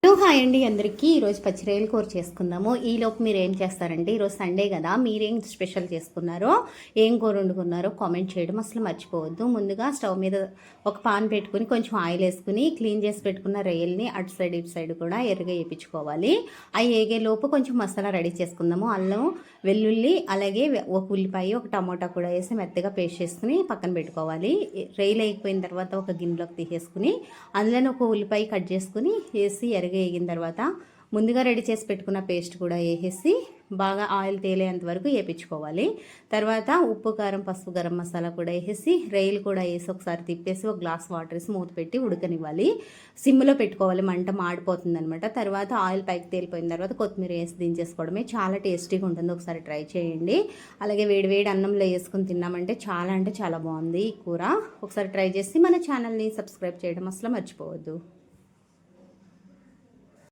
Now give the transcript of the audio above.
Hi అండి అందరికీ. ఈరోజు పచ్చిరొయ్యల కూర చేసుకుందాము. ఈలోపు మీరు ఏం చేస్తారంటే, ఈరోజు సండే కదా, మీరేం స్పెషల్ చేసుకున్నారో, ఏం కూర వండుకున్నారో కామెంట్ చేయడం అసలు మర్చిపోవద్దు. ముందుగా స్టవ్ మీద ఒక పాన్ పెట్టుకుని కొంచెం ఆయిల్ వేసుకుని క్లీన్ చేసి పెట్టుకున్న రొయ్యల్ని అటు సైడ్ ఇటు సైడ్ కూడా ఎర్రగా వేయించుకోవాలి. అవి ఏగేలోపు కొంచెం మసాలా రెడీ చేసుకుందాము. అల్లం, వెల్లుల్లి, అలాగే ఒక ఉల్లిపాయ, ఒక టమోటా కూడా వేసి మెత్తగా పేస్ట్ చేసుకుని పక్కన పెట్టుకోవాలి. రొయ్యలు వేగిపోయిన తర్వాత ఒక గిన్నెలోకి తీసేసుకుని అందులోనే ఒక ఉల్లిపాయ కట్ చేసుకుని వేసి వేగిన తర్వాత ముందుగా రెడీ చేసి పెట్టుకున్న పేస్ట్ కూడా వేసేసి బాగా ఆయిల్ తేలేంత వరకు వేయించుకోవాలి. తర్వాత ఉప్పు, కారం, పసుపు, గరం మసాలా కూడా వేసేసి రొయ్యలు కూడా వేసి ఒకసారి తిప్పేసి ఒక గ్లాస్ వాటర్ వేసి మూత పెట్టి ఉడకనివ్వాలి. సిమ్లో పెట్టుకోవాలి, మంట మాడిపోతుంది అనమాట. తర్వాత ఆయిల్ పైకి తేలిపోయిన తర్వాత కొత్తిమీర వేసి దించేసుకోవడమే. చాలా టేస్టీగా ఉంటుంది, ఒకసారి ట్రై చేయండి. అలాగే వేడివేడి అన్నంలో వేసుకుని తిన్నామంటే చాలా అంటే చాలా బాగుంది ఈ కూర. ఒకసారి ట్రై చేసి మన ఛానల్ని సబ్స్క్రైబ్ చేయడం అసలు మర్చిపోవద్దు.